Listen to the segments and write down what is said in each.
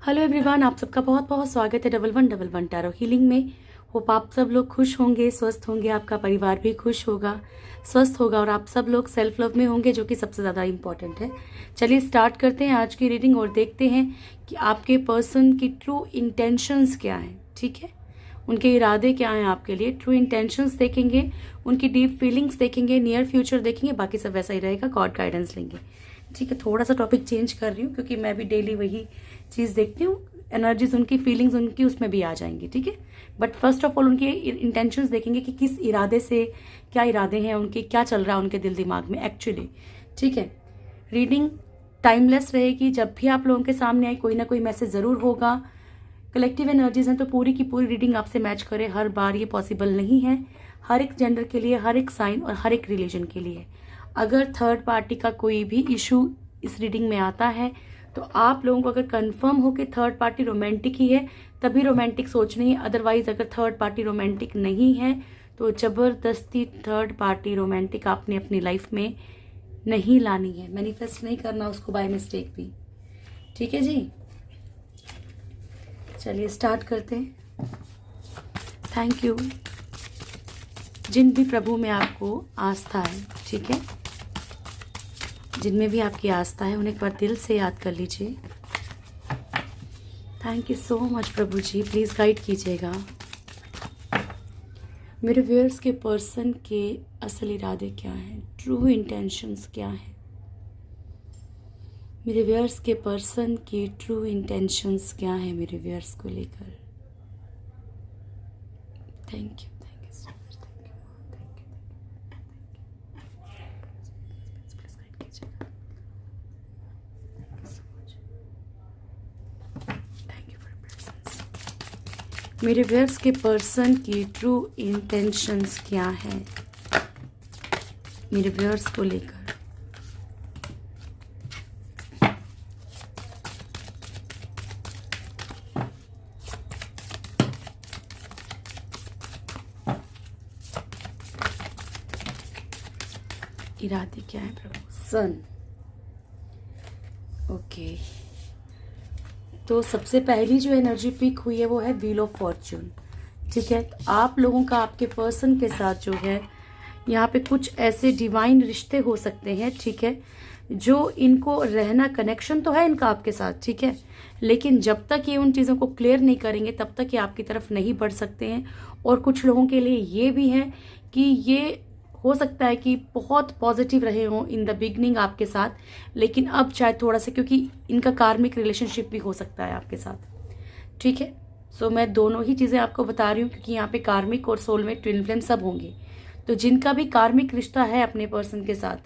Hello everyone, आप सबका बहुत बहुत स्वागत है 1111 टैरो हीलिंग में। होप आप सब लोग खुश होंगे, स्वस्थ होंगे, आपका परिवार भी खुश होगा, स्वस्थ होगा और आप सब लोग सेल्फ लव में होंगे, जो कि सबसे ज़्यादा इम्पॉर्टेंट है। चलिए स्टार्ट करते हैं आज की रीडिंग और देखते हैं कि आपके पर्सन की ट्रू इंटेंशंस क्या हैं। ठीक है, उनके इरादे क्या हैं आपके लिए। ट्रू इंटेंशंस देखेंगे, उनकी डीप फीलिंग्स देखेंगे, नियर फ्यूचर देखेंगे, बाकी सब वैसा ही रहेगा, गॉड गाइडेंस लेंगे। ठीक है, थोड़ा सा टॉपिक चेंज कर रही हूँ क्योंकि मैं भी डेली वही चीज़ देखती हूँ। एनर्जीज उनकी, फीलिंग्स उनकी उसमें भी आ जाएंगी। ठीक है, बट फर्स्ट ऑफ ऑल उनके इंटेंशंस देखेंगे कि किस इरादे से, क्या इरादे हैं उनके, क्या चल रहा है उनके दिल दिमाग में एक्चुअली। ठीक है, रीडिंग टाइमलेस रहेगी। जब भी आप लोगों के सामने आए कोई ना कोई मैसेज ज़रूर होगा। कलेक्टिव एनर्जीज हैं तो पूरी की पूरी रीडिंग आपसे मैच करे। हर बार ये पॉसिबल नहीं है, हर एक जेंडर के लिए, हर एक साइन और हर एक रिलीजन के लिए। अगर थर्ड पार्टी का कोई भी इशू इस रीडिंग में आता है तो आप लोगों को अगर कंफर्म हो कि थर्ड पार्टी रोमांटिक ही है तभी रोमांटिक सोचनी है। अदरवाइज अगर थर्ड पार्टी रोमांटिक नहीं है तो जबरदस्ती थर्ड पार्टी रोमांटिक आपने अपनी लाइफ में नहीं लानी है। मैनिफेस्ट नहीं करना उसको बाय मिस्टेक भी। ठीक है जी, चलिए स्टार्ट करते हैं। Thank you. जिन भी प्रभु में आपको आस्था है, ठीक है, जिनमें भी आपकी आस्था है उन्हें एक बार दिल से याद कर लीजिए। थैंक यू सो मच प्रभु जी, प्लीज़ गाइड कीजिएगा। मेरे व्यूअर्स के पर्सन के असल इरादे क्या हैं, ट्रू इंटेंशंस क्या हैं। मेरे व्यूअर्स के पर्सन की ट्रू इंटेंशंस क्या हैं मेरे व्यूअर्स को लेकर। Thank you so much, thank you. मेरे व्यूअर्स के पर्सन की ट्रू इंटेंशंस क्या है मेरे व्यूअर्स को लेकर। इरादे क्या है प्रभु। सन, ओके। तो सबसे पहली जो एनर्जी पिक हुई है वो है व्हील ऑफ फॉर्च्यून। ठीक है, आप लोगों का आपके पर्सन के साथ जो है यहाँ पे कुछ ऐसे डिवाइन रिश्ते हो सकते हैं। ठीक है, जो इनको रहना, कनेक्शन तो है इनका आपके साथ, ठीक है, लेकिन जब तक ये उन चीज़ों को क्लियर नहीं करेंगे तब तक ये आपकी तरफ नहीं बढ़ सकते हैं। और कुछ लोगों के लिए ये भी है कि ये हो सकता है कि बहुत पॉजिटिव रहे हों इन द बिगनिंग आपके साथ, लेकिन अब शायद थोड़ा सा, क्योंकि इनका कार्मिक रिलेशनशिप भी हो सकता है आपके साथ। ठीक है, सो मैं दोनों ही चीज़ें आपको बता रही हूँ क्योंकि यहाँ पे कार्मिक और सोलमेट, ट्विन फ्लेम सब होंगे। तो जिनका भी कार्मिक रिश्ता है अपने पर्सन के साथ,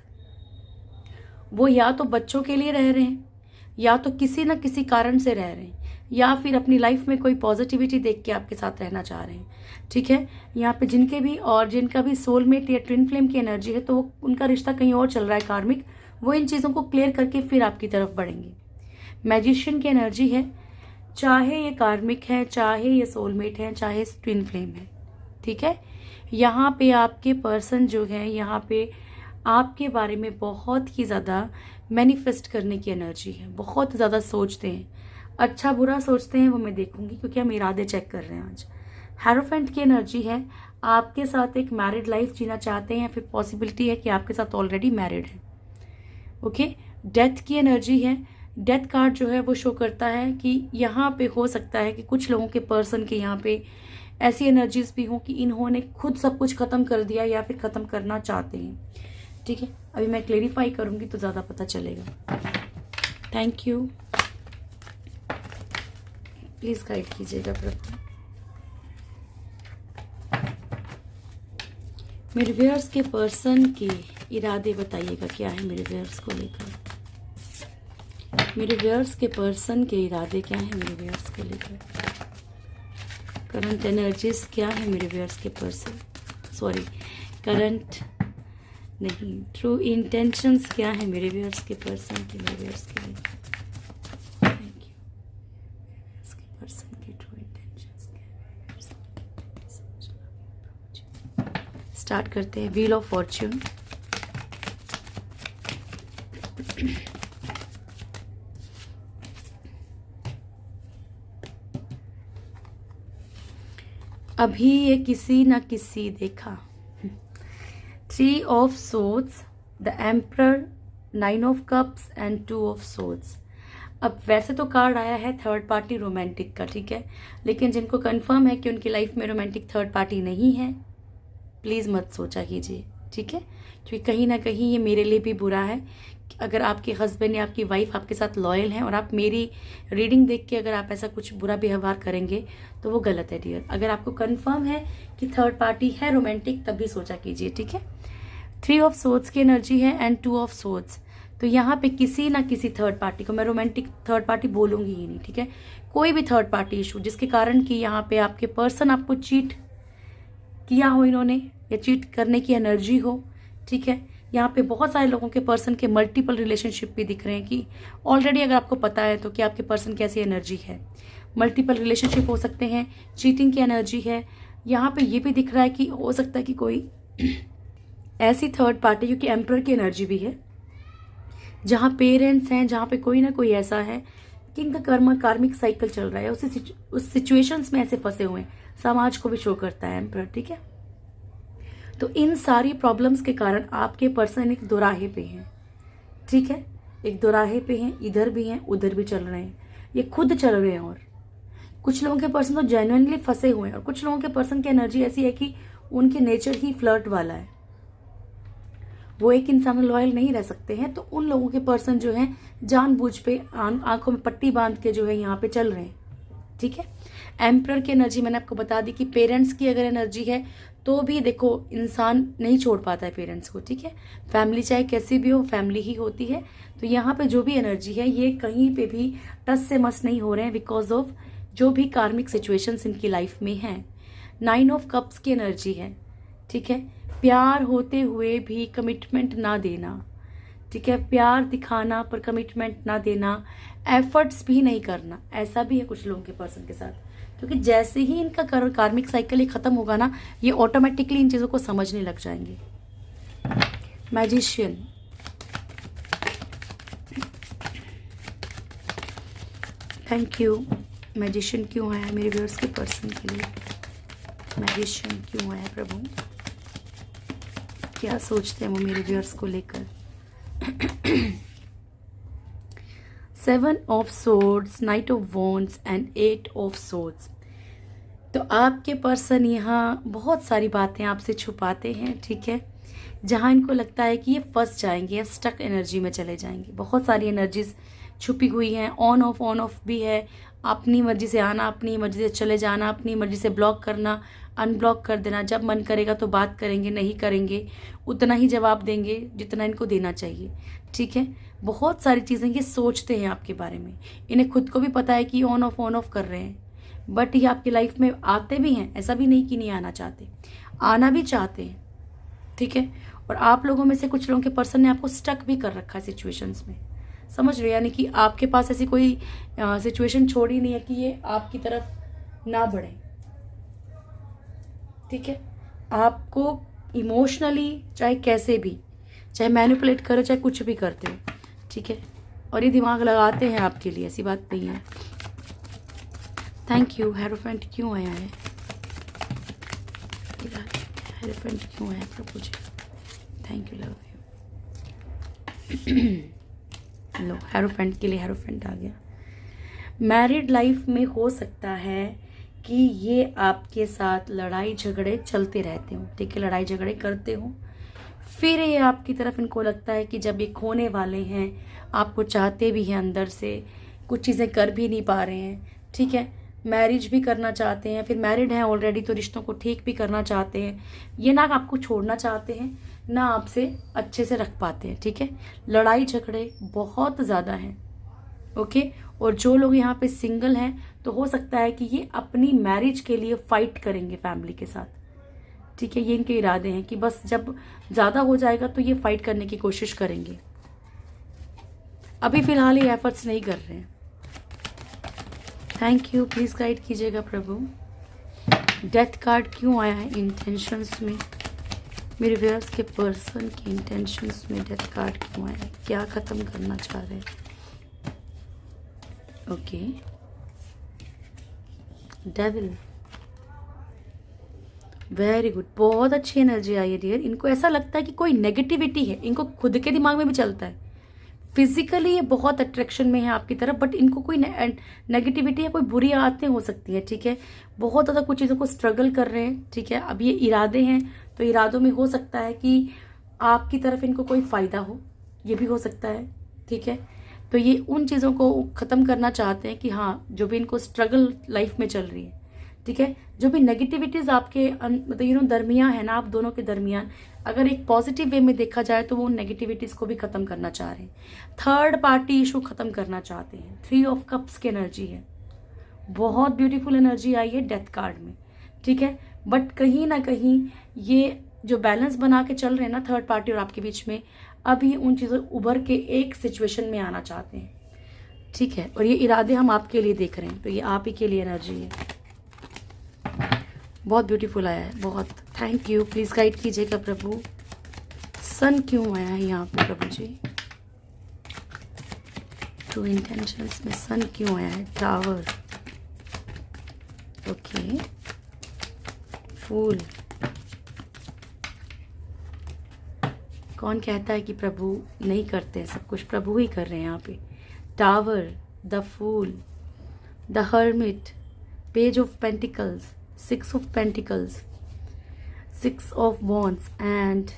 वो या तो बच्चों के लिए रह रहे हैं, या तो किसी न किसी कारण से रह रहे हैं, या फिर अपनी लाइफ में कोई पॉजिटिविटी देख के आपके साथ रहना चाह रहे हैं। ठीक है, यहाँ पे जिनके भी और जिनका भी सोलमेट या ट्विन फ्लेम की एनर्जी है तो वो, उनका रिश्ता कहीं और चल रहा है कार्मिक, वो इन चीज़ों को क्लियर करके फिर आपकी तरफ बढ़ेंगे। मैजिशियन की एनर्जी है, चाहे ये कार्मिक है, चाहे ये सोलमेट है, चाहे ट्विन फ्लेम है। ठीक है, यहाँ पे आपके पर्सन जो है, यहाँ पे आपके बारे में बहुत ही ज़्यादा मैनिफेस्ट करने की एनर्जी है, बहुत ज़्यादा सोचते हैं, अच्छा बुरा सोचते हैं, वो मैं देखूंगी क्योंकि हम इरादे चेक कर रहे हैं आज। हेरोफेंट की एनर्जी है, आपके साथ एक मैरिड लाइफ जीना चाहते हैं या फिर पॉसिबिलिटी है कि आपके साथ ऑलरेडी मैरिड है। ओके, डेथ की एनर्जी है। डेथ कार्ड जो है वो शो करता है कि यहाँ पे हो सकता है कि कुछ लोगों के पर्सन के यहाँ पे ऐसी एनर्जीज भी हो कि इन्होंने खुद सब कुछ खत्म कर दिया या फिर खत्म करना चाहते हैं। ठीक है, अभी मैं क्लेरिफाई करूंगी तो ज़्यादा पता चलेगा। थैंक यू, प्लीज़ गाइड कीजिएगा प्रभु। मेरे व्यूअर्स के पर्सन के इरादे बताइएगा क्या है मेरे व्यूअर्स को लेकर। मेरे व्यूअर्स के पर्सन के इरादे क्या है मेरे व्यूअर्स को लेकर। करंट एनर्जीज क्या है मेरे व्यूअर्स के पर्सन, सॉरी करंट नहीं, ट्रू इंटेंशंस क्या है मेरे व्यूअर्स के पर्सन के, मेरे व्यूअर्स के लिए। Thank you. इसके पर्सन की ट्रू इंटेंशंस क्या है। स्टार्ट करते हैं। व्हील ऑफ फॉर्च्यून, अभी ये किसी न किसी देखा। 3 of swords, the emperor, 9 of cups and 2 of swords. अब वैसे तो कार्ड आया है थर्ड पार्टी रोमांटिक का, ठीक है, लेकिन जिनको कंफर्म है कि उनकी लाइफ में रोमांटिक थर्ड पार्टी नहीं है, प्लीज़ मत सोचा कीजिए, ठीक है, क्योंकि कहीं ना कहीं ये मेरे लिए भी बुरा है। अगर आपके हस्बैंड या आपकी वाइफ आपके साथ लॉयल हैं और आप मेरी रीडिंग देख के अगर आप ऐसा कुछ बुरा व्यवहार करेंगे तो वो गलत है डियर। अगर आपको कंफर्म है कि थर्ड पार्टी है रोमांटिक, तब भी सोचा कीजिए, ठीक है। 3 ऑफ सोर्ड्स की एनर्जी है एंड 2 ऑफ सोर्ड्स। तो यहाँ पे किसी ना किसी थर्ड पार्टी को, मैं रोमांटिक थर्ड पार्टी बोलूंगी ही नहीं, ठीक है, कोई भी थर्ड पार्टी इशू जिसके कारण कि यहाँ पे आपके पर्सन आपको चीट किया हो इन्होंने, या चीट करने की एनर्जी हो, ठीक है। यहाँ पे बहुत सारे लोगों के पर्सन के मल्टीपल रिलेशनशिप भी दिख रहे हैं कि ऑलरेडी अगर आपको पता है तो कि आपके पर्सन कैसी एनर्जी है। मल्टीपल रिलेशनशिप हो सकते हैं, चीटिंग की एनर्जी है। यहाँ पे ये भी दिख रहा है कि हो सकता है कि कोई ऐसी थर्ड पार्टी, क्योंकि एम्परर की एनर्जी भी है, जहाँ पेरेंट्स हैं, जहाँ पे कोई ना कोई ऐसा है कि इनका कार्मिक साइकिल चल रहा है, उस सिचुएशंस में ऐसे फंसे हुए हैं। समाज को भी शो करता है एम्परर, ठीक है। तो इन सारी प्रॉब्लम्स के कारण आपके पर्सन एक दोराहे पे हैं, ठीक है, एक दोराहे पे हैं, इधर भी हैं उधर भी चल रहे हैं, ये खुद चल रहे हैं। और कुछ लोगों के पर्सन तो जेन्युइनली फंसे हुए हैं, और कुछ लोगों के पर्सन की एनर्जी ऐसी है कि उनके नेचर ही फ्लर्ट वाला है, वो एक इंसान लॉयल नहीं रह सकते हैं। तो उन लोगों के पर्सन जो हैं जानबूझ पे आंखों में पट्टी बांध के जो है यहाँ पे चल रहे हैं, ठीक है। एम्परर की एनर्जी मैंने आपको बता दी कि पेरेंट्स की अगर एनर्जी है तो भी देखो इंसान नहीं छोड़ पाता है पेरेंट्स को, ठीक है। फैमिली चाहे कैसी भी हो, फैमिली ही होती है। तो यहाँ पे जो भी एनर्जी है ये कहीं पे भी टस से मस नहीं हो रहे हैं बिकॉज ऑफ जो भी कार्मिक सिचुएशंस इनकी लाइफ में हैं। 9 ऑफ कप्स की एनर्जी है, ठीक है। प्यार होते हुए भी कमिटमेंट ना देना, ठीक है, प्यार दिखाना पर कमिटमेंट ना देना, एफर्ट्स भी नहीं करना, ऐसा भी है कुछ लोगों के पर्सन के साथ। क्योंकि जैसे ही इनका कार्मिक साइकिल खत्म होगा ना, ये ऑटोमेटिकली इन चीजों को समझने लग जाएंगे। Magician, thank you. मैजिशियन क्यों आया मेरे व्यूअर्स के पर्सन के लिए? मैजिशियन क्यों आया प्रभु? क्या सोचते हैं वो मेरे व्यूअर्स को लेकर? 7 of swords, night of wands and 8 of swords. तो आपके पर्सन यहाँ बहुत सारी बातें आपसे छुपाते हैं, ठीक है, जहाँ इनको लगता है कि ये फंस जाएंगे या स्टक एनर्जी में चले जाएंगे। बहुत सारी एनर्जीज छुपी हुई हैं, ऑन ऑफ भी है। अपनी मर्जी से आना, अपनी मर्जी से चले जाना, अपनी मर्जी से ब्लॉक करना, अनब्लॉक कर देना। जब मन करेगा तो बात करेंगे, नहीं करेंगे उतना ही जवाब देंगे जितना इनको देना चाहिए, ठीक है। बहुत सारी चीज़ें ये सोचते हैं आपके बारे में, इन्हें खुद को भी पता है कि ऑन ऑफ कर रहे हैं, बट ये आपकी लाइफ में आते भी हैं। ऐसा भी नहीं कि नहीं आना चाहते, आना भी चाहते हैं, ठीक है। और आप लोगों में से कुछ लोगों के पर्सन ने आपको स्टक भी कर रखा है सिचुएशंस में, समझ रहे, यानी कि आपके पास ऐसी कोई सिचुएशन छोड़ी नहीं है कि ये आपकी तरफ ना बढ़े, ठीक है। आपको इमोशनली चाहे कैसे भी, चाहे मैनिपुलेट करो, चाहे कुछ भी करते हो, ठीक है, और ये दिमाग लगाते हैं आपके लिए, ऐसी बात नहीं है। Thank you. हेरोफेंट क्यों आया है? हेरोफेंट क्यों आया प्रभु जी? Thank you, love you. लो, हेरोफेंट के लिए हेरोफेंट आ गया। मैरिड लाइफ में हो सकता है कि ये आपके साथ लड़ाई झगड़े चलते रहते हो, ठीक है, लड़ाई झगड़े करते हो, फिर ये आपकी तरफ इनको लगता है कि जब ये खोने वाले हैं, आपको चाहते भी हैं अंदर से, कुछ चीज़ें कर भी नहीं पा रहे हैं, ठीक है, मैरिज भी करना चाहते हैं, फिर मैरिड हैं ऑलरेडी तो रिश्तों को ठीक भी करना चाहते हैं, ये ना आपको छोड़ना चाहते हैं ना आपसे अच्छे से रख पाते हैं, ठीक है। लड़ाई झगड़े बहुत ज़्यादा हैं, ओके। और जो लोग यहाँ पे सिंगल हैं तो हो सकता है कि ये अपनी मैरिज के लिए फाइट करेंगे फैमिली के साथ, ठीक है। ये इनके इरादे हैं कि बस जब ज़्यादा हो जाएगा तो ये फाइट करने की कोशिश करेंगे। अभी फिलहाल ये एफर्ट्स नहीं कर रहे हैं। थैंक यू, प्लीज गाइड कीजिएगा प्रभु। डेथ कार्ड क्यों आया है इंटेंशंस में? मेरे व्यूअर्स के पर्सन की इंटेंशंस में डेथ कार्ड क्यों आया है? क्या खत्म करना चाह रहे हैं? ओके, डेविल, वेरी गुड, बहुत अच्छी एनर्जी आई है डियर। इनको ऐसा लगता है कि कोई नेगेटिविटी है, इनको खुद के दिमाग में भी चलता है। फिजिकली ये बहुत अट्रैक्शन में है आपकी तरफ, बट इनको कोई नेगेटिविटी या कोई बुरी आदतें हो सकती है, ठीक है। बहुत ज़्यादा कुछ चीज़ों को स्ट्रगल कर रहे हैं, ठीक है। अब ये इरादे हैं, तो इरादों में हो सकता है कि आपकी तरफ इनको कोई फ़ायदा हो, ये भी हो सकता है, ठीक है। तो ये उन चीज़ों को ख़त्म करना चाहते हैं कि हाँ, जो भी इनको स्ट्रगल लाइफ में चल रही है, ठीक है, जो भी नेगेटिविटीज़ आपके मतलब दरमियान है ना, आप दोनों के दरमियान, अगर एक पॉजिटिव वे में देखा जाए तो वो नेगेटिविटीज़ को भी ख़त्म करना चाह रहे हैं। थर्ड पार्टी इशू ख़त्म करना चाहते हैं। 3 ऑफ कप्स की एनर्जी है, बहुत ब्यूटीफुल एनर्जी आई है डेथ कार्ड में, ठीक है। बट कहीं ना कहीं ये जो बैलेंस बना के चल रहे हैं ना थर्ड पार्टी और आपके बीच में, अभी उन चीज़ों उभर के एक सिचुएशन में आना चाहते हैं, ठीक है। और ये इरादे हम आपके लिए देख रहे हैं, तो ये आप ही के लिए एनर्जी है। बहुत ब्यूटीफुल आया है, बहुत। Thank you. प्लीज़ गाइड कीजिएगा प्रभु, सन क्यों आया है यहाँ पे प्रभु जी? टू इंटेंशंस में सन क्यों आया है? टावर, ओके, फूल। कौन कहता है कि प्रभु नहीं करते हैं? सब कुछ प्रभु ही कर रहे हैं यहाँ पे। Tower, the fool, the hermit, page of pentacles, 6 of pentacles, 6 of wands and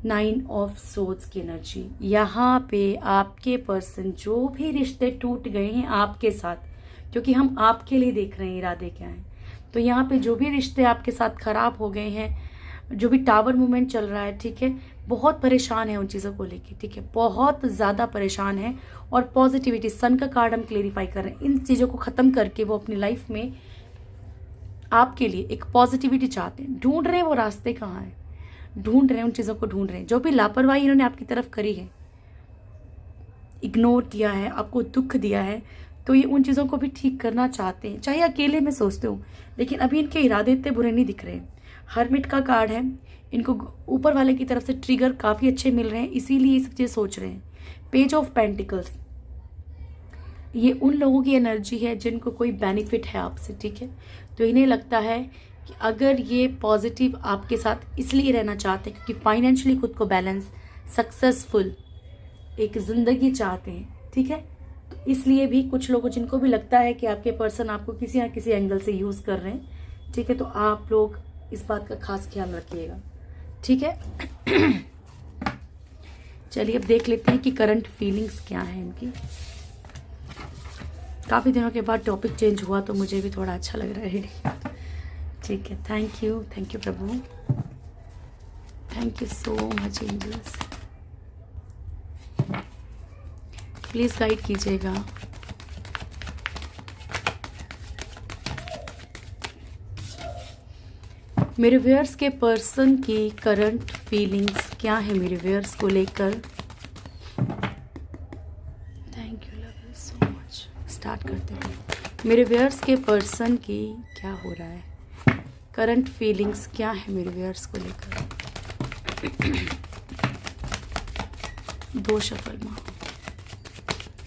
9 of swords की एनर्जी। यहाँ पे आपके पर्सन, जो भी रिश्ते टूट गए हैं आपके साथ, क्योंकि हम आपके लिए देख रहे हैं इरादे क्या हैं, तो यहाँ पे जो भी रिश्ते आपके साथ खराब हो गए हैं, जो भी टावर मूवमेंट चल रहा है, ठीक है, बहुत परेशान है उन चीज़ों को लेके, ठीक है, बहुत ज़्यादा परेशान है। और पॉजिटिविटी, सन का कार्ड हम क्लेरिफाई कर रहे हैं, इन चीज़ों को ख़त्म करके वो अपनी लाइफ में आपके लिए एक पॉजिटिविटी चाहते हैं, ढूंढ रहे हैं। वो रास्ते कहाँ हैं, ढूंढ रहे हैं, उन चीज़ों को ढूंढ रहे हैं। जो भी लापरवाही इन्होंने आपकी तरफ करी है, इग्नोर किया है, आपको दुख दिया है, तो ये उन चीज़ों को भी ठीक करना चाहते हैं, चाहे अकेले में सोचते हो। लेकिन अभी इनके इरादे इतने बुरे नहीं दिख रहे हैं। हर्मिट का कार्ड है, इनको ऊपर वाले की तरफ से ट्रिगर काफ़ी अच्छे मिल रहे हैं, इसीलिए ये सब चीज़ सोच रहे हैं। पेज ऑफ पेंटिकल्स, ये उन लोगों की एनर्जी है जिनको कोई बेनिफिट है आपसे, ठीक है। तो इन्हें लगता है कि अगर ये पॉजिटिव आपके साथ इसलिए रहना चाहते हैं क्योंकि फाइनेंशियली खुद को बैलेंस, सक्सेसफुल एक ज़िंदगी चाहते हैं, ठीक है। तो इसलिए भी कुछ लोगों, जिनको भी लगता है कि आपके पर्सन आपको किसी ना किसी एंगल से यूज़ कर रहे हैं, ठीक है, तो आप लोग इस बात का खास ख्याल रखिएगा, ठीक है। चलिए अब देख लेते हैं कि करंट फीलिंग्स क्या है इनकी। काफ़ी दिनों के बाद टॉपिक चेंज हुआ तो मुझे भी थोड़ा अच्छा लग रहा है, ठीक है। थैंक यू प्रभु, thank you so much angels. Please guide कीजिएगा। मेरे व्यूअर्स के पर्सन की करंट फीलिंग्स क्या है मेरे व्यूअर्स को लेकर? Thank you, love you so much. Start करते हैं। मेरे व्यूअर्स के पर्सन की क्या हो रहा है, करंट फीलिंग्स क्या है मेरे व्यूअर्स को लेकर? 2 शफल माँ,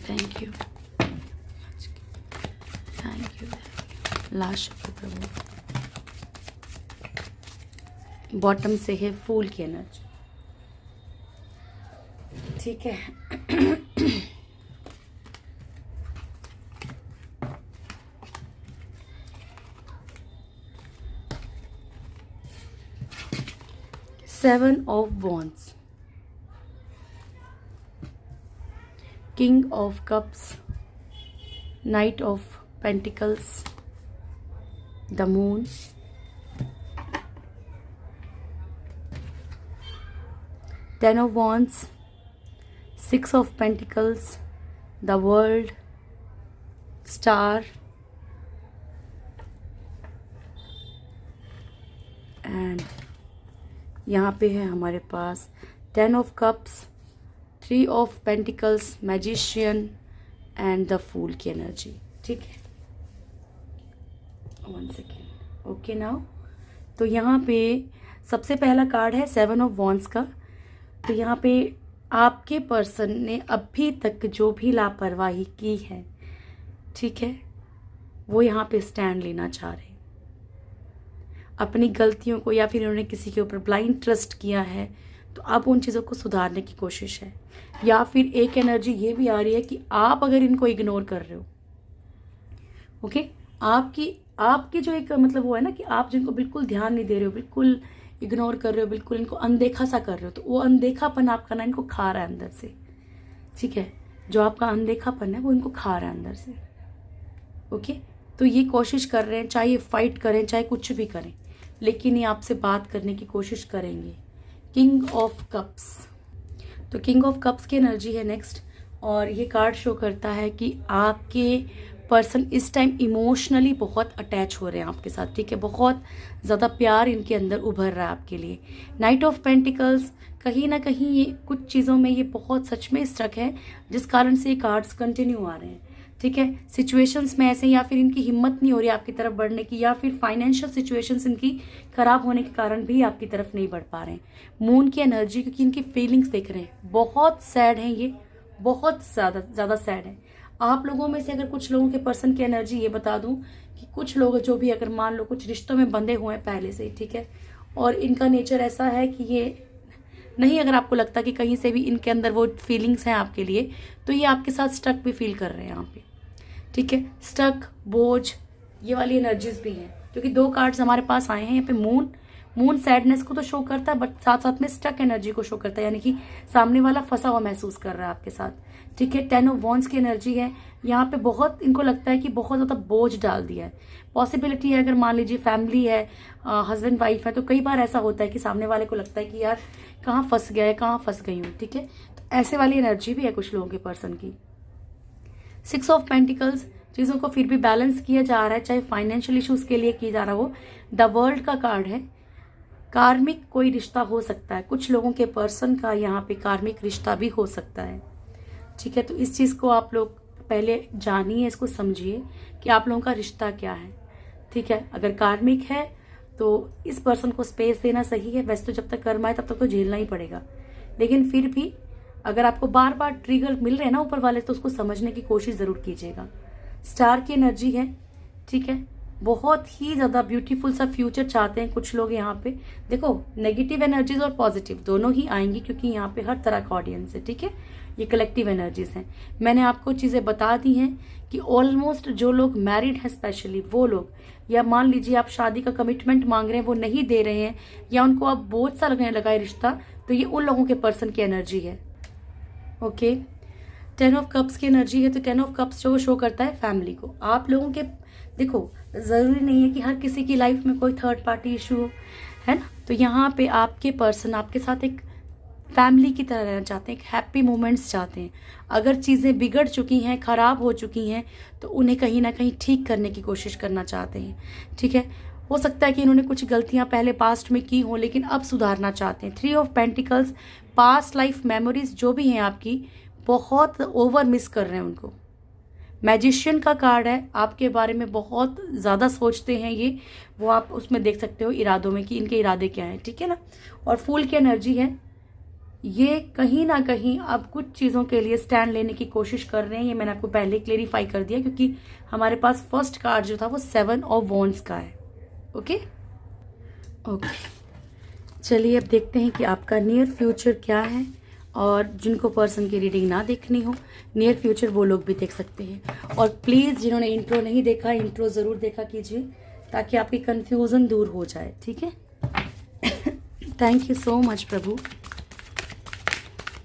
thank you, thank you. Last shuffle Prabhu, bottom से है फूल की एनर्जी, ठीक है। Seven of wands, king of cups, night of pentacles, the moon, Ten of Wands, 6 of Pentacles, the World, Star, and यहाँ पे है हमारे पास 10 of Cups, 3 of Pentacles, Magician and the Fool की एनर्जी, ठीक है। 1 सेकेंड, ओके नाउ। तो यहाँ पे सबसे पहला कार्ड है 7 of Wands का। तो यहाँ पे आपके पर्सन ने अभी तक जो भी लापरवाही की है, ठीक है, वो यहाँ पे स्टैंड लेना चाह रहे हैं। अपनी गलतियों को, या फिर इन्होंने किसी के ऊपर ब्लाइंड ट्रस्ट किया है, तो अब उन चीज़ों को सुधारने की कोशिश है। या फिर एक एनर्जी ये भी आ रही है कि आप अगर इनको इग्नोर कर रहे हो, ओके, आपकी जो एक मतलब वो है ना कि आप जिनको बिल्कुल ध्यान नहीं दे रहे हो, बिल्कुल इग्नोर कर रहे हो, बिल्कुल इनको अनदेखा सा कर रहे हो, तो वो अनदेखापन आपका ना इनको खा रहा है अंदर से, ठीक है। जो आपका अनदेखापन है वो इनको खा रहा है अंदर से, ओके। तो ये कोशिश कर रहे हैं, चाहे ये फाइट करें, चाहे कुछ भी करें, लेकिन ये आपसे बात करने की कोशिश करेंगे। किंग ऑफ कप्स, तो किंग ऑफ कप्स की एनर्जी है नेक्स्ट, और ये कार्ड शो करता है कि आपके पर्सन इस टाइम इमोशनली बहुत अटैच हो रहे हैं आपके साथ, ठीक है। बहुत ज़्यादा प्यार इनके अंदर उभर रहा है आपके लिए। नाइट ऑफ पेंटिकल्स, कहीं ना कहीं ये कुछ चीज़ों में ये बहुत सच में स्ट्रक है, जिस कारण से ये कार्ड्स कंटिन्यू आ रहे हैं, ठीक है। सिचुएशंस में ऐसे, या फिर इनकी हिम्मत नहीं हो रही आपकी तरफ बढ़ने की, या फिर फाइनेंशियल सिचुएशंस इनकी खराब होने के कारण भी आपकी तरफ नहीं बढ़ पा रहे हैं। मून की एनर्जी, क्योंकि इनकी फीलिंग्स देख रहे हैं, बहुत सैड हैं ये, बहुत ज़्यादा सैड है। आप लोगों में से अगर कुछ लोगों के पर्सन की एनर्जी ये बता दूं कि कुछ लोग जो भी अगर मान लो कुछ रिश्तों में बंधे हुए हैं पहले से ही, ठीक है, और इनका नेचर ऐसा है कि ये नहीं, अगर आपको लगता कि कहीं से भी इनके अंदर वो फीलिंग्स हैं आपके लिए, तो ये आपके साथ स्टक भी फील कर रहे हैं यहाँ पे, ठीक है। स्टक, बोझ, ये वाली एनर्जीज भी हैं, क्योंकि 2 कार्ड्स हमारे पास आए हैं यहाँ पे। मून सैडनेस को तो शो करता है, बट साथ साथ में स्टक एनर्जी को शो करता है, यानी कि सामने वाला फंसा हुआ महसूस कर रहा है आपके साथ, ठीक है। 10 ऑफ वॉन्ड्स की एनर्जी है यहाँ पे। बहुत इनको लगता है कि बहुत ज़्यादा बोझ डाल दिया है। पॉसिबिलिटी है, अगर मान लीजिए फैमिली है, हस्बैंड वाइफ है, तो कई बार ऐसा होता है कि सामने वाले को लगता है कि यार कहाँ फंस गया है, कहाँ फंस गई हूँ, ठीक है। तो ऐसे वाली एनर्जी भी है कुछ लोगों के पर्सन की। 6 ऑफ पेंटिकल्स, चीज़ों को फिर भी बैलेंस किया जा रहा है, चाहे फाइनेंशियल इश्यूज के लिए किया जा रहा हो। द वर्ल्ड का कार्ड है। कार्मिक कोई रिश्ता हो सकता है, कुछ लोगों के पर्सन का यहाँ पे कार्मिक रिश्ता भी हो सकता है, ठीक है। तो इस चीज़ को आप लोग पहले जानिए, इसको समझिए कि आप लोगों का रिश्ता क्या है, ठीक है। अगर कार्मिक है तो इस पर्सन को स्पेस देना सही है। वैसे तो जब तक कर्म आए तब तक तो झेलना ही पड़ेगा, लेकिन फिर भी अगर आपको बार बार ट्रिगर मिल रहे हैं ना ऊपर वाले, तो उसको समझने की कोशिश ज़रूर कीजिएगा। स्टार की एनर्जी है, ठीक है। बहुत ही ज़्यादा ब्यूटीफुल सा फ्यूचर चाहते हैं कुछ लोग यहाँ पे। देखो, नेगेटिव एनर्जीज और पॉजिटिव दोनों ही आएंगी, क्योंकि यहाँ पे हर तरह का ऑडियंस है, ठीक है। ये कलेक्टिव एनर्जीज हैं। मैंने आपको चीज़ें बता दी हैं कि ऑलमोस्ट जो लोग मैरिड हैं, स्पेशली वो लोग, या मान लीजिए आप शादी का कमिटमेंट मांग रहे हैं, वो नहीं दे रहे हैं, या उनको अब बोझ सा लगने लगा है रिश्ता, तो ये उन लोगों के पर्सन की एनर्जी है, ओके। 10 ऑफ कप्स की एनर्जी है, तो 10 ऑफ कप्स जो शो करता है फैमिली को। आप लोगों के, देखो, ज़रूरी नहीं है कि हर किसी की लाइफ में कोई थर्ड पार्टी इशू है ना, तो यहाँ पे आपके पर्सन आपके साथ एक फैमिली की तरह रहना चाहते हैं, एक हैप्पी मोमेंट्स चाहते हैं। अगर चीज़ें बिगड़ चुकी हैं, ख़राब हो चुकी हैं, तो उन्हें कहीं ना कहीं ठीक करने की कोशिश करना चाहते हैं, ठीक है। हो सकता है कि इन्होंने कुछ गलतियां पहले पास्ट में की हों, लेकिन अब सुधारना चाहते हैं। 3 of pentacles, past life memories जो भी हैं आपकी, बहुत ओवर मिस कर रहे हैं उनको। मैजिशियन का कार्ड है, आपके बारे में बहुत ज़्यादा सोचते हैं ये, वो आप उसमें देख सकते हो इरादों में कि इनके इरादे क्या हैं, ठीक है ना। और फूल की एनर्जी है, ये कहीं ना कहीं अब कुछ चीज़ों के लिए स्टैंड लेने की कोशिश कर रहे हैं। ये मैंने आपको पहले क्लेरिफाई कर दिया, क्योंकि हमारे पास फर्स्ट कार्ड जो था वो 7 ऑफ वॉन्ड्स का है, ओके। चलिए अब देखते हैं कि आपका नियर फ्यूचर क्या है, और जिनको पर्सन की रीडिंग ना देखनी हो, नियर फ्यूचर वो लोग भी देख सकते हैं। और प्लीज़ जिन्होंने इंट्रो नहीं देखा, इंट्रो ज़रूर देखा कीजिए, ताकि आपकी कंफ्यूजन दूर हो जाए, ठीक है। थैंक यू सो मच प्रभु।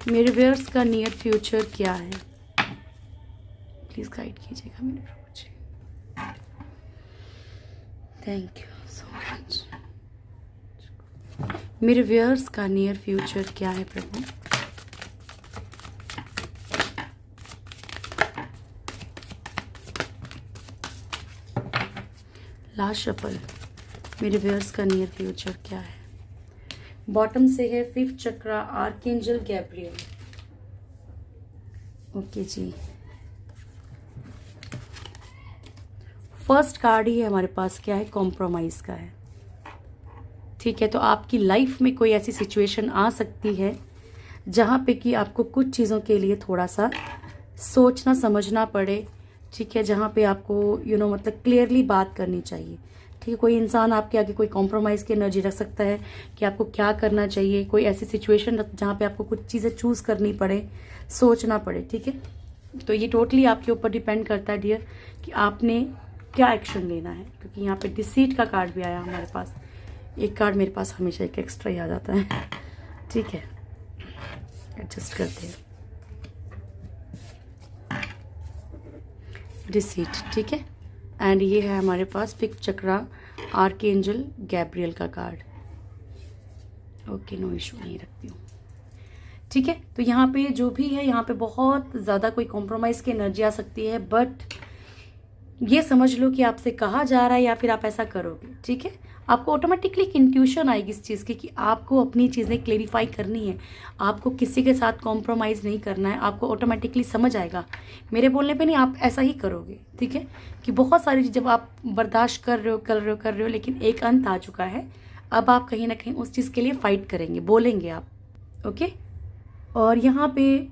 मेरे व्यूअर्स का नियर फ्यूचर क्या है, प्लीज़ गाइड कीजिएगा मेरे प्रभु जी। Thank you so much. मेरे व्यूअर्स का नियर फ्यूचर क्या है प्रभु। लास्ट शफल, मेरे व्यूअर्स का नियर फ्यूचर क्या है। बॉटम से है 5th chakra, archangel Gabriel, okay जी। फर्स्ट कार्ड ही है हमारे पास, क्या है, कॉम्प्रोमाइज का है, ठीक है। तो आपकी लाइफ में कोई ऐसी सिचुएशन आ सकती है जहाँ पे कि आपको कुछ चीज़ों के लिए थोड़ा सा सोचना समझना पड़े, ठीक है। जहाँ पे आपको मतलब क्लियरली बात करनी चाहिए, ठीक है, कोई इंसान आपके आगे कोई कॉम्प्रोमाइज़ की एनर्जी रख सकता है कि आपको क्या करना चाहिए, कोई ऐसी सिचुएशन जहाँ पे आपको कुछ चीज़ें चूज़ करनी पड़े, सोचना पड़े। ठीक है, तो ये टोटली आपके ऊपर डिपेंड करता है डियर कि आपने क्या एक्शन लेना है, क्योंकि यहाँ पे डिसीट का कार्ड भी आया हमारे पास। एक कार्ड मेरे पास हमेशा एक एक्स्ट्रा ही आ जाता है। ठीक है, एडजस्ट करते हैं। डिसीट, ठीक है, एंड ये है हमारे पास फिफ्थ चक्रा आर्कएंजल गैब्रियल का कार्ड। ओके, नो इशू, नहीं रखती हूँ। ठीक है, तो यहाँ पे जो भी है, यहाँ पे बहुत ज़्यादा कोई कॉम्प्रोमाइज़ की एनर्जी आ सकती है, बट ये समझ लो कि आपसे कहा जा रहा है या फिर आप ऐसा करोगे। ठीक है, आपको ऑटोमेटिकली एक इंट्यूशन आएगी इस चीज़ की कि आपको अपनी चीज़ें क्लेरिफाई करनी है, आपको किसी के साथ कॉम्प्रोमाइज़ नहीं करना है। आपको ऑटोमेटिकली समझ आएगा, मेरे बोलने पे नहीं, आप ऐसा ही करोगे। ठीक है, कि बहुत सारी चीज़ जब आप बर्दाश्त कर रहे हो, लेकिन एक अंत आ चुका है। अब आप कहीं ना कहीं उस चीज़ के लिए फाइट करेंगे, बोलेंगे आप। ओके, और यहाँ पे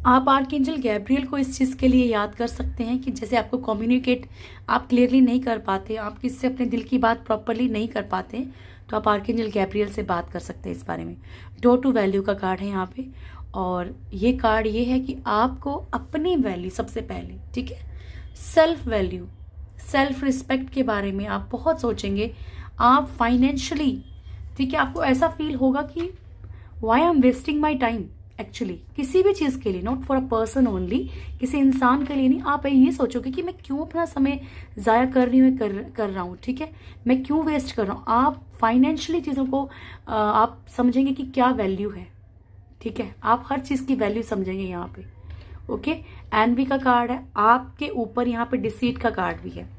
आप आर्कएंजल गैब्रियल को इस चीज़ के लिए याद कर सकते हैं कि जैसे आपको कम्युनिकेट आप क्लियरली नहीं कर पाते, आप किससे अपने दिल की बात प्रॉपरली नहीं कर पाते, तो आप आर्कएंजल गैब्रियल से बात कर सकते हैं इस बारे में। डोर टू वैल्यू का कार्ड है यहाँ पे, और ये कार्ड ये है कि आपको अपनी वैल्यू सबसे पहले, ठीक है, सेल्फ वैल्यू, सेल्फ रिस्पेक्ट के बारे में आप बहुत सोचेंगे। आप फाइनेंशियली, ठीक है, आपको ऐसा फील होगा कि why I am wasting my time, actually किसी भी चीज़ के लिए, not for a person only, किसी इंसान के लिए नहीं। आप ये सोचोगे कि मैं क्यों अपना समय ज़ाया कर रही हूँ, कर रहा हूँ। ठीक है, मैं क्यों वेस्ट कर रहा हूँ। आप फाइनेंशियली चीज़ों को आप समझेंगे कि क्या वैल्यू है। ठीक है, आप हर चीज़ की वैल्यू समझेंगे यहाँ पे। ओके, एनवी का कार्ड है आपके ऊपर, यहाँ पे डिसीट का कार्ड भी है।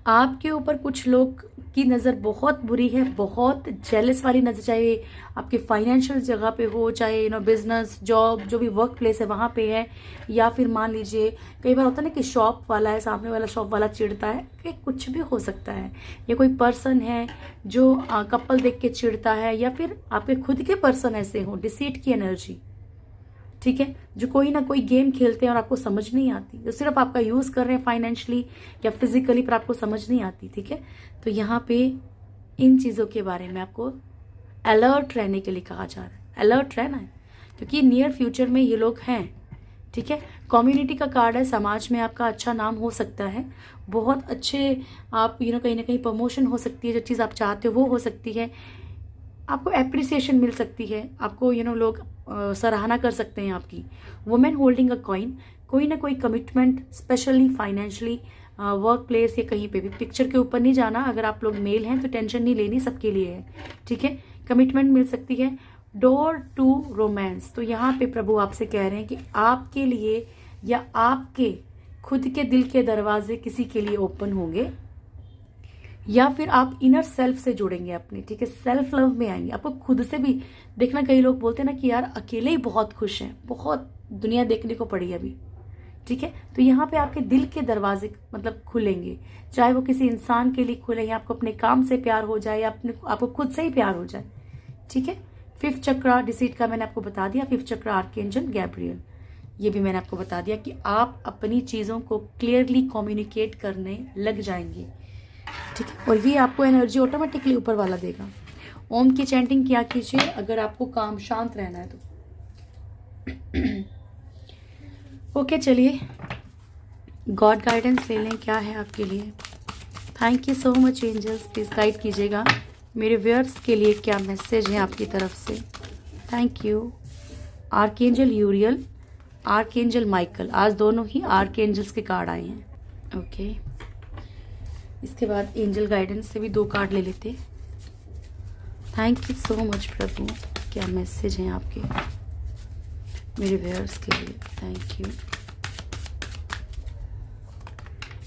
आपके ऊपर कुछ लोग की नज़र बहुत बुरी है, बहुत जेलस वाली नज़र, चाहे आपके फाइनेंशियल जगह पे हो, चाहे बिजनेस, जॉब, जो भी वर्क प्लेस है वहाँ पे है, या फिर मान लीजिए कई बार होता है ना कि शॉप वाला है, सामने वाला शॉप वाला चिढ़ता है, कि कुछ भी हो सकता है। या कोई पर्सन है जो कपल देख के चिढ़ता है, या फिर आपके खुद के पर्सन ऐसे हो, डिसीट की एनर्जी। ठीक है, जो कोई ना कोई गेम खेलते हैं और आपको समझ नहीं आती, जो सिर्फ आपका यूज कर रहे हैं फाइनेंशियली या फिजिकली, पर आपको समझ नहीं आती। ठीक है, तो यहाँ पे इन चीज़ों के बारे में आपको अलर्ट रहने के लिए कहा जा रहा है। अलर्ट रहना है, क्योंकि नियर फ्यूचर में ये लोग हैं। ठीक है, कम्युनिटी का कार्ड है, समाज में आपका अच्छा नाम हो सकता है, बहुत अच्छे आप कहीं ना कहीं प्रमोशन हो सकती है, जो चीज़ आप चाहते हो वो हो सकती है, आपको एप्रिसिएशन मिल सकती है, आपको लोग सराहना कर सकते हैं आपकी। वुमेन होल्डिंग अ कॉइन, कोई ना कोई commitment, specially financially, work place या कहीं पे भी। पिक्चर के ऊपर नहीं जाना, अगर आप लोग मेल हैं तो टेंशन नहीं लेनी, सबके लिए है। ठीक है, कमिटमेंट मिल सकती है। डोर टू रोमांस, तो यहाँ पे प्रभु आपसे कह रहे हैं कि आपके लिए या आपके खुद के दिल के दरवाजे किसी के लिए ओपन होंगे, या फिर आप इनर सेल्फ से जुड़ेंगे अपने। ठीक है, सेल्फ लव में आएंगे, आपको खुद से भी देखना। कई लोग बोलते हैं ना कि यार अकेले ही बहुत खुश हैं, बहुत दुनिया देखने को पड़ी अभी। ठीक है, तो यहाँ पे आपके दिल के दरवाजे मतलब खुलेंगे, चाहे वो किसी इंसान के लिए खुले, या आपको अपने काम से प्यार हो जाए, या आपको खुद से ही प्यार हो जाए। ठीक है, फिफ्थ चक्रा डिसीट का मैंने आपको बता दिया, फिफ्थ चक्रा आर्कएंजल गैब्रियल, ये भी मैंने आपको बता दिया कि आप अपनी चीज़ों को क्लियरली कम्युनिकेट करने लग जाएंगे। ठीक है, और ये आपको एनर्जी ऑटोमेटिकली ऊपर वाला देगा। ओम की चैंटिंग किया कीजिए अगर आपको काम शांत रहना है तो। ओके, चलिए गॉड गाइडेंस ले लें, क्या है आपके लिए। Thank you so much angels, please guide कीजिएगा मेरे व्यूअर्स के लिए, क्या मैसेज है आपकी तरफ से। Thank you. Archangel यूरियल, archangel Michael, आज दोनों ही आर्कएंजल्स के कार्ड आए हैं। ओके, इसके बाद एंजल गाइडेंस से भी 2 कार्ड ले लेते। थैंक यू सो मच प्रभु, क्या मैसेज हैं आपके मेरे व्यूअर्स के लिए। Thank you.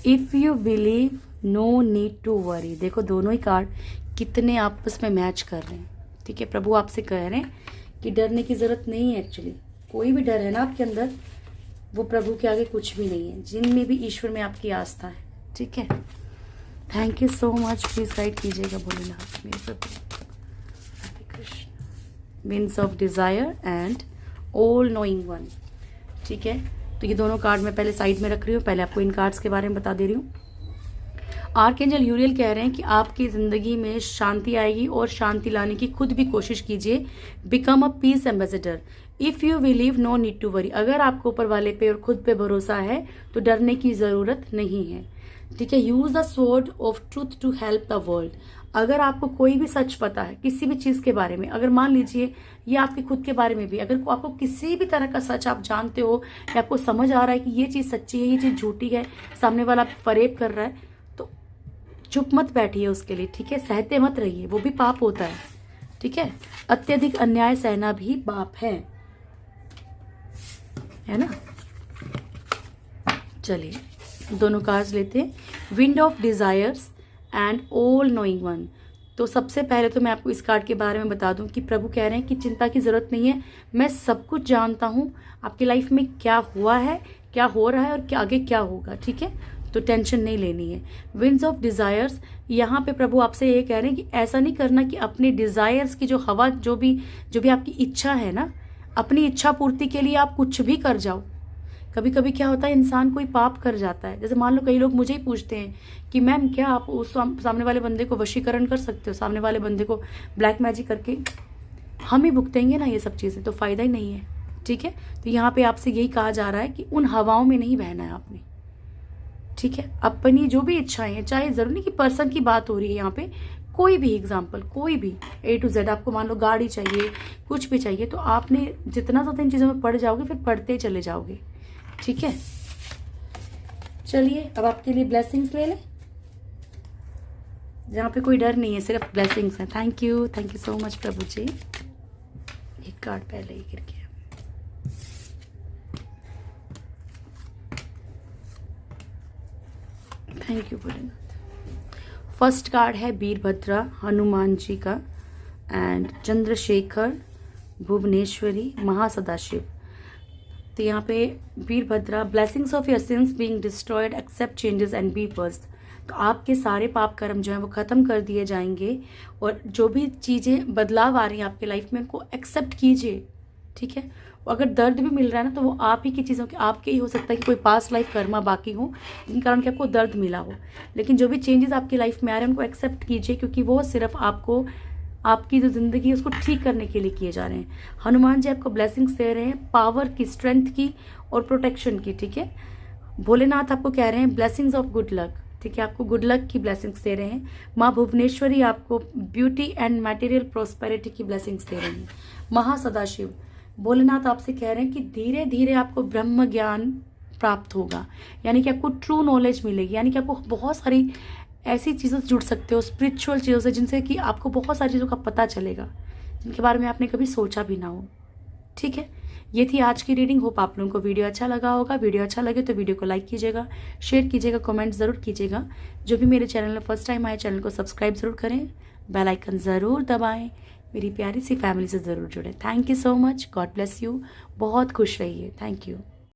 If you believe no need to worry, देखो दोनों ही कार्ड कितने आपस में मैच कर रहे हैं। ठीक है, प्रभु आपसे कह रहे हैं कि डरने की जरूरत नहीं है। एक्चुअली कोई भी डर है ना आपके अंदर, वो प्रभु के आगे कुछ भी नहीं है, जिनमें भी ईश्वर में आपकी आस्था है। ठीक है, thank you so much, please guide कीजिएगा भोलेनाथ मेरे प्रभु। Hare Krishna. Winds of desire and all knowing one. ठीक है, तो ये दोनों कार्ड मैं पहले साइड में रख रही हूँ, पहले आपको इन कार्ड्स के बारे में बता दे रही हूँ। आर्कएंजल यूरियल कह रहे हैं कि आपकी ज़िंदगी में शांति आएगी और शांति लाने की खुद भी कोशिश कीजिए। Become a peace ambassador. If you believe no need to worry. अगर आपको ऊपर वाले पे और खुद पे भरोसा है तो डरने की ज़रूरत नहीं है। ठीक है। Use the sword of truth to help the world. अगर आपको कोई भी सच पता है किसी भी चीज़ के बारे में, अगर मान लीजिए ये आपके खुद के बारे में भी, अगर आपको किसी भी तरह का सच आप जानते हो या आपको समझ आ रहा है कि ये चीज़ सच्ची है, ये चीज़ झूठी है, सामने वाला फरेब कर रहा है, तो चुप मत बैठिए उसके लिए। ठीक है। सहते मत रहिए, वो भी पाप होता है। ठीक है। अत्यधिक अन्याय सहना भी पाप है ना। चलिए दोनों कार्ड्स लेते हैं। Wind of desires and all knowing one. तो सबसे पहले तो मैं आपको इस कार्ड के बारे में बता दूं कि प्रभु कह रहे हैं कि चिंता की ज़रूरत नहीं है, मैं सब कुछ जानता हूं आपकी लाइफ में क्या हुआ है, क्या हो रहा है और क्या आगे क्या होगा। ठीक है। तो टेंशन नहीं लेनी है। विंड्स ऑफ डिज़ायर्स, यहाँ पे प्रभु आपसे ये कह रहे हैं कि ऐसा नहीं करना कि अपने डिज़ायर्स की जो हवा, जो भी आपकी इच्छा है ना, अपनी इच्छा पूर्ति के लिए आप कुछ भी कर जाओ। कभी कभी क्या होता है, इंसान कोई पाप कर जाता है। जैसे मान लो कई लोग मुझे ही पूछते हैं कि मैम क्या आप उस सामने वाले बंदे को वशीकरण कर सकते हो, सामने वाले बंदे को ब्लैक मैजिक करके। हम ही भुगतेंगे ना ये सब चीज़ें, तो फ़ायदा ही नहीं है। ठीक है। तो यहाँ पे आपसे यही कहा जा रहा है कि उन हवाओं में नहीं बहना है आपने। ठीक है। अपनी जो भी इच्छाएं हैं, चाहे ज़रूरी नहीं कि पर्सन की बात हो रही है यहाँ पे, कोई भी एग्जाम्पल, कोई भी A to Z, आपको मान लो गाड़ी चाहिए, कुछ भी चाहिए, तो आपने जितना ज़्यादा इन चीज़ों में पढ़ जाओगे फिर पढ़ते चले जाओगे। ठीक है। चलिए अब आपके लिए ब्लेसिंग्स ले लें, जहाँ पे कोई डर नहीं है, सिर्फ ब्लेसिंग्स हैं। थैंक यू सो मच प्रभु जी। एक कार्ड पहले ही गिर गया। Thank you Bholenath. First card है वीरभद्रा हनुमान जी का एंड चंद्रशेखर भुवनेश्वरी महासदाशिव। तो यहाँ पे Veerabhadra, blessings of your sins being destroyed, accept changes and be first. तो आपके सारे पाप कर्म जो हैं वो ख़त्म कर दिए जाएंगे और जो भी चीज़ें बदलाव आ रही हैं आपके लाइफ में उनको एक्सेप्ट कीजिए। ठीक है। अगर दर्द भी मिल रहा है ना, तो वो आप ही की चीज़ों के, आपके ही हो सकता है कि कोई पास्ट लाइफ कर्मा बाकी हो जिन कारण कि आपको दर्द मिला हो। लेकिन जो भी चेंजेस आपकी लाइफ में आ रहे हैं उनको एक्सेप्ट कीजिए, क्योंकि वो सिर्फ आपको, आपकी जो ज़िंदगी है उसको ठीक करने के लिए किए जा रहे हैं। हनुमान जी आपको ब्लेसिंग्स दे रहे हैं, पावर की, स्ट्रेंथ की और प्रोटेक्शन की। ठीक है। भोलेनाथ आपको कह रहे हैं ब्लेसिंग्स ऑफ गुड लक। ठीक है। आपको गुड लक की ब्लेसिंग्स दे रहे हैं। माँ भुवनेश्वरी आपको ब्यूटी एंड मटेरियल प्रॉस्पेरिटी की ब्लेसिंग्स दे रहे हैं। महासदाशिव, भोलेनाथ आपसे कह रहे हैं कि धीरे धीरे आपको ब्रह्म ज्ञान प्राप्त होगा, यानी कि आपको ट्रू नॉलेज मिलेगी, यानी कि आपको बहुत सारी ऐसी चीज़ों से जुड़ सकते हो, स्पिरिचुअल चीज़ों से, जिनसे कि आपको बहुत सारी चीज़ों का पता चलेगा जिनके बारे में आपने कभी सोचा भी ना हो। ठीक है। ये थी आज की रीडिंग। होप आप लोगों को वीडियो अच्छा लगा होगा। वीडियो अच्छा लगे तो वीडियो को लाइक कीजिएगा, शेयर कीजिएगा, कमेंट ज़रूर कीजिएगा। जो भी मेरे चैनल में फर्स्ट टाइम आए, चैनल को सब्सक्राइब ज़रूर करें, बेल आइकन ज़रूर दबाएं, मेरी प्यारी सी फैमिली से ज़रूर जुड़ें। Thank you so much. God bless you. बहुत खुश रहिए। Thank you.